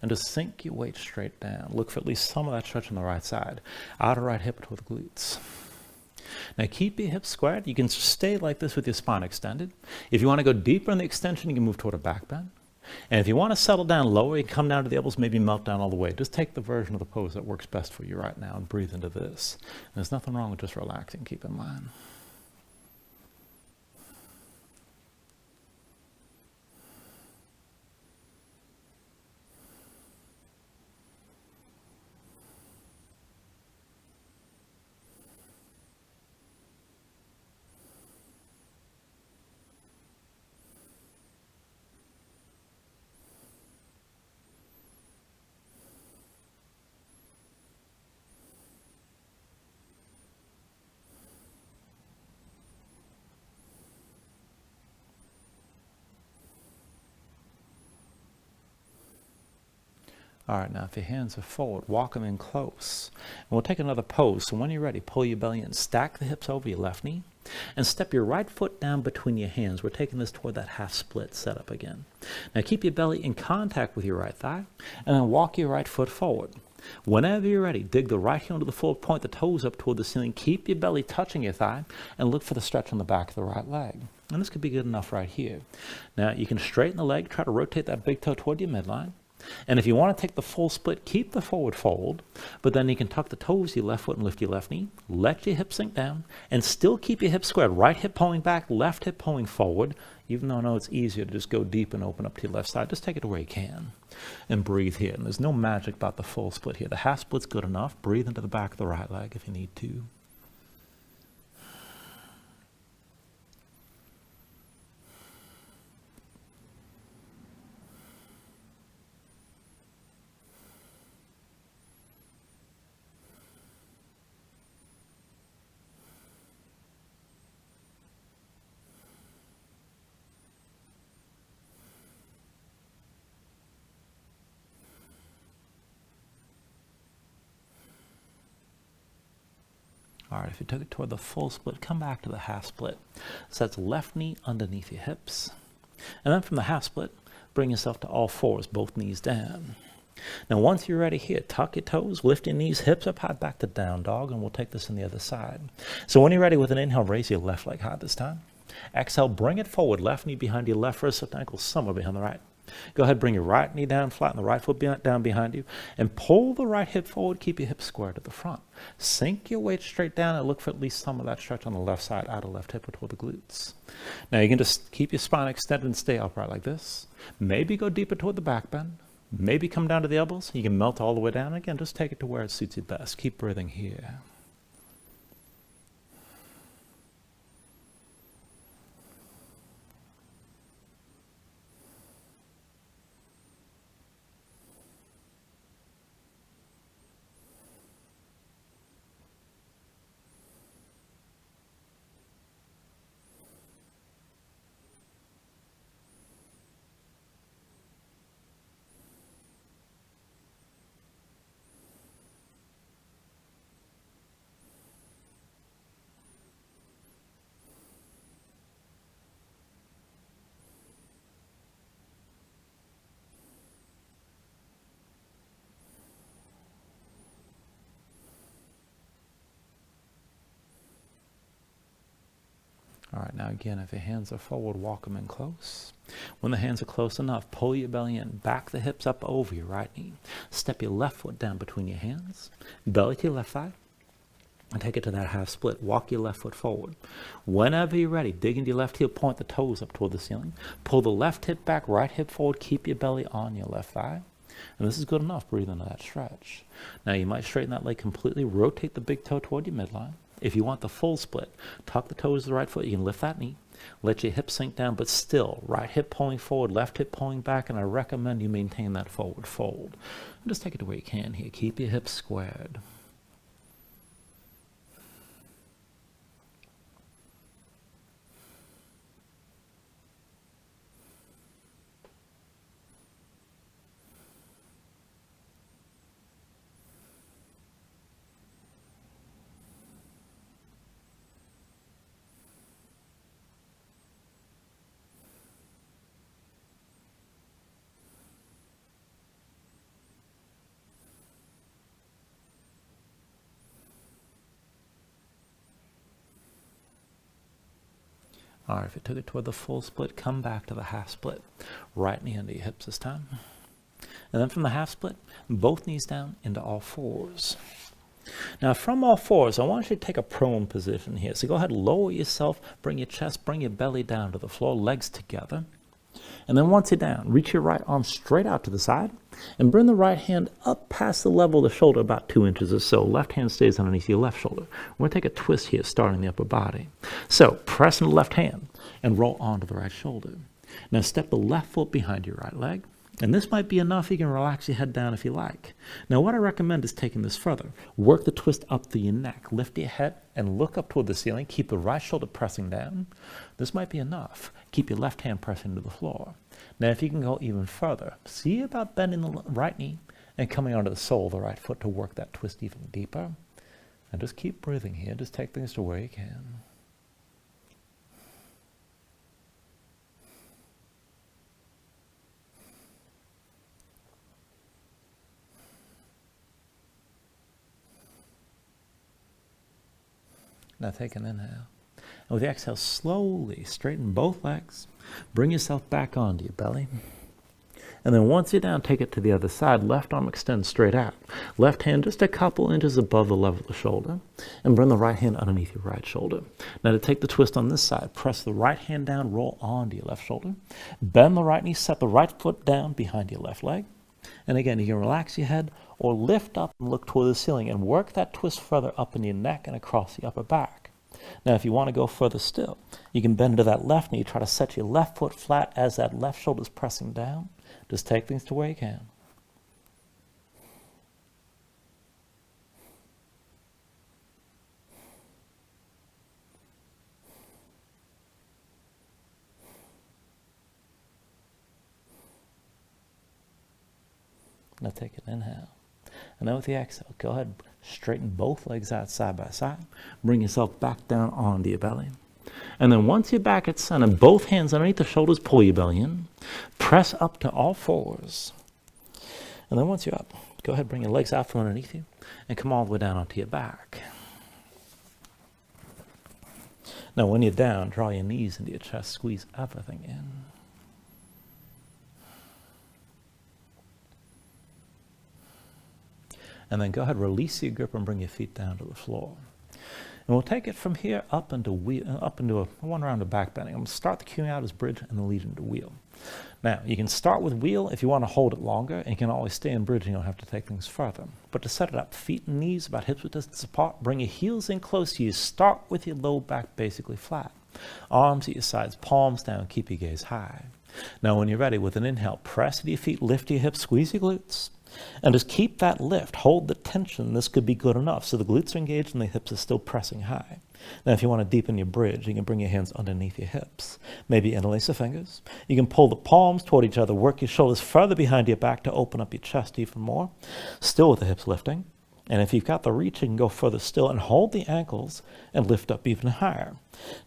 And just sink your weight straight down. Look for at least some of that stretch on the right side. Outer right hip toward the glutes. Now keep your hips squared. You can stay like this with your spine extended. If you want to go deeper in the extension, you can move toward a back bend. And if you want to settle down lower, you can come down to the elbows, maybe melt down all the way. Just take the version of the pose that works best for you right now and breathe into this. And there's nothing wrong with just relaxing, keep in mind. All right, now if your hands are forward, walk them in close. And we'll take another pose. So when you're ready, pull your belly in, stack the hips over your left knee, and step your right foot down between your hands. We're taking this toward that half split setup again. Now keep your belly in contact with your right thigh, and then walk your right foot forward. Whenever you're ready, dig the right heel into the floor, point the toes up toward the ceiling, keep your belly touching your thigh, and look for the stretch on the back of the right leg. And this could be good enough right here. Now you can straighten the leg, try to rotate that big toe toward your midline. And if you want to take the full split, keep the forward fold, but then you can tuck the toes, your left foot, and lift your left knee. Let your hips sink down, and still keep your hips squared. Right hip pulling back, left hip pulling forward. Even though I know it's easier to just go deep and open up to your left side, just take it where you can. And breathe here. And there's no magic about the full split here. The half split's good enough. Breathe into the back of the right leg if you need to. All right, if you took it toward the full split, come back to the half split. So that's left knee underneath your hips. And then from the half split, bring yourself to all fours, both knees down. Now once you're ready here, tuck your toes, lift your knees, hips up high, back to down dog, and we'll take this on the other side. So when you're ready with an inhale, raise your left leg high this time. Exhale, bring it forward, left knee behind your left wrist, left ankle somewhere behind the right. Go ahead, bring your right knee down, flatten the right foot down behind you, and pull the right hip forward, keep your hips squared to the front. Sink your weight straight down and look for at least some of that stretch on the left side, outer left hip or toward the glutes. Now you can just keep your spine extended and stay upright like this. Maybe go deeper toward the back bend. Maybe come down to the elbows. You can melt all the way down. Again, just take it to where it suits you best. Keep breathing here. right now. Again, if your hands are forward, walk them in close. When the hands are close enough, pull your belly in, back the hips up over your right knee. Step your left foot down between your hands, belly to your left thigh, and take it to that half split. Walk your left foot forward. Whenever you're ready, dig into your left heel, point the toes up toward the ceiling. Pull the left hip back, right hip forward, keep your belly on your left thigh. And this is good enough. Breathe into that stretch. Now you might straighten that leg completely, rotate the big toe toward your midline. If you want the full split, tuck the toes of the right foot. You can lift that knee. Let your hip sink down, but still, right hip pulling forward, left hip pulling back, and I recommend you maintain that forward fold. And just take it to where you can here. Keep your hips squared. All right, if you took it toward the full split, come back to the half split. Right knee under your hips this time. And then from the half split, both knees down into all fours. Now from all fours, I want you to take a prone position here. So go ahead, lower yourself, bring your chest, bring your belly down to the floor, legs together. And then once you're down, reach your right arm straight out to the side and bring the right hand up past the level of the shoulder about 2 inches or so. Left hand stays underneath your left shoulder. We're going to take a twist here, starting the upper body. So press in the left hand and roll onto the right shoulder. Now step the left foot behind your right leg. And this might be enough. You can relax your head down if you like. Now what I recommend is taking this further. Work the twist up through your neck. Lift your head and look up toward the ceiling. Keep the right shoulder pressing down. This might be enough. Keep your left hand pressing to the floor. Now if you can go even further, see about bending the right knee and coming onto the sole of the right foot to work that twist even deeper. And just keep breathing here. Just take things to where you can. Now take an inhale. And with the exhale, slowly straighten both legs. Bring yourself back onto your belly. And then once you're down, take it to the other side. Left arm extends straight out. Left hand just a couple inches above the level of the shoulder. And bring the right hand underneath your right shoulder. Now to take the twist on this side, press the right hand down, roll onto your left shoulder. Bend the right knee, set the right foot down behind your left leg. And again, you can relax your head or lift up and look toward the ceiling and work that twist further up in your neck and across the upper back. Now, if you want to go further still, you can bend to that left knee, try to set your left foot flat as that left shoulder is pressing down. Just take things to where you can. Now take an inhale. And then with the exhale, go ahead, straighten both legs out side by side. Bring yourself back down onto your belly. And then once you're back at center, both hands underneath the shoulders, pull your belly in. Press up to all fours. And then once you're up, go ahead, bring your legs out from underneath you and come all the way down onto your back. Now when you're down, draw your knees into your chest, squeeze everything in. And then go ahead, release your grip and bring your feet down to the floor. And we'll take it from here up into one round of back bending. I'm going to start the cueing out as bridge and then lead into wheel. Now, you can start with wheel if you want to hold it longer, and you can always stay in bridge and you don't have to take things further. But to set it up, feet and knees about hips width distance apart, bring your heels in close to you. Start with your low back basically flat. Arms at your sides, palms down, keep your gaze high. Now when you're ready, with an inhale, press into your feet, lift your hips, squeeze your glutes. And just keep that lift, hold the tension. This could be good enough. So the glutes are engaged and the hips are still pressing high. Now if you want to deepen your bridge, you can bring your hands underneath your hips. Maybe interlace the fingers. You can pull the palms toward each other, work your shoulders further behind your back to open up your chest even more. Still with the hips lifting. And if you've got the reach, you can go further still and hold the ankles and lift up even higher.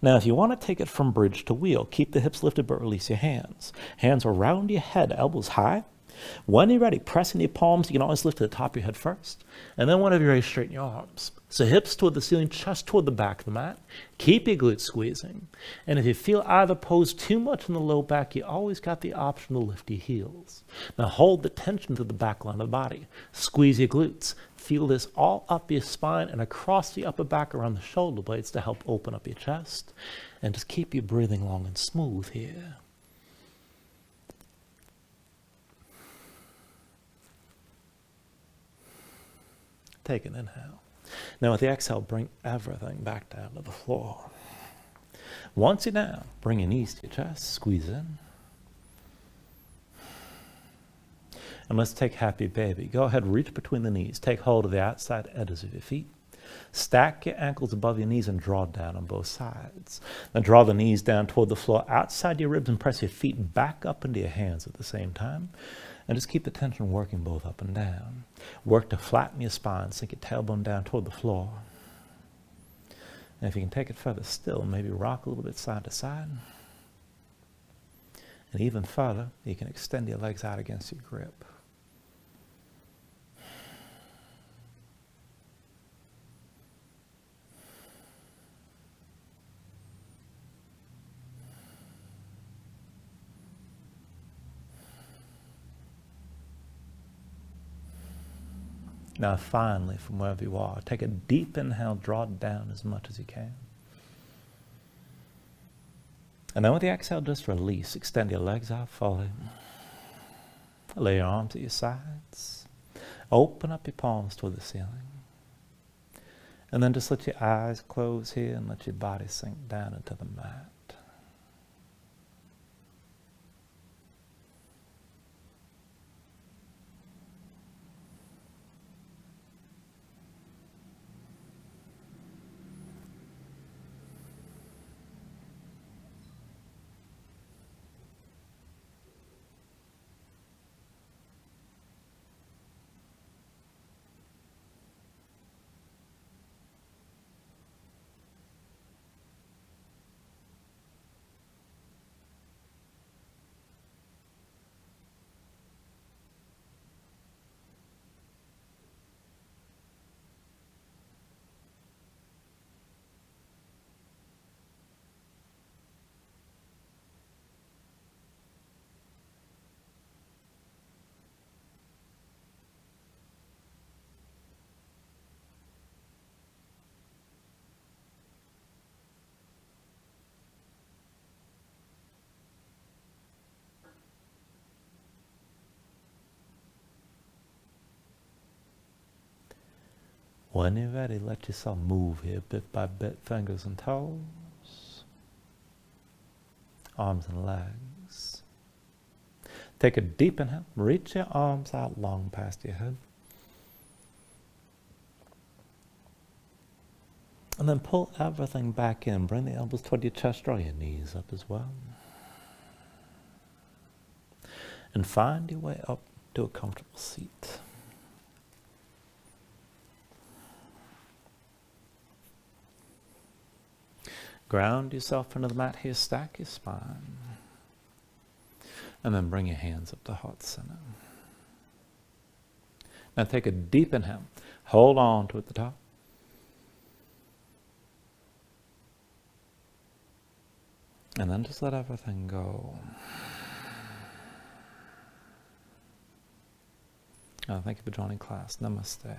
Now if you want to take it from bridge to wheel, keep the hips lifted but release your hands. Hands around your head, elbows high. When you're ready, pressing your palms, you can always lift to the top of your head first. And then whenever you're ready, straighten your arms. So hips toward the ceiling, chest toward the back of the mat. Keep your glutes squeezing. And if you feel either pose too much in the low back, you always got the option to lift your heels. Now hold the tension to the back line of the body. Squeeze your glutes. Feel this all up your spine and across the upper back around the shoulder blades to help open up your chest. And just keep your breathing long and smooth here. Take an inhale. Now with the exhale, bring everything back down to the floor. Once you're down, bring your knees to your chest, squeeze in. And let's take happy baby. Go ahead, reach between the knees. Take hold of the outside edges of your feet. Stack your ankles above your knees and draw down on both sides. Then draw the knees down toward the floor outside your ribs and press your feet back up into your hands at the same time. And just keep the tension working both up and down. Work to flatten your spine, sink your tailbone down toward the floor. And if you can take it further still, maybe rock a little bit side to side. And even further, you can extend your legs out against your grip. Now finally, from wherever you are, take a deep inhale, draw it down as much as you can. And then with the exhale, just release. Extend your legs out fully. Lay your arms at your sides. Open up your palms toward the ceiling. And then just let your eyes close here and let your body sink down into the mat. When you're ready, let yourself move here bit by bit, fingers and toes, arms and legs. Take a deep inhale, reach your arms out long past your head. And then pull everything back in, bring the elbows toward your chest, draw your knees up as well. And find your way up to a comfortable seat. Ground yourself into the mat here, stack your spine. And then bring your hands up to heart center. Now take a deep inhale. Hold on to it at the top. And then just let everything go. Thank you for joining class. Namaste.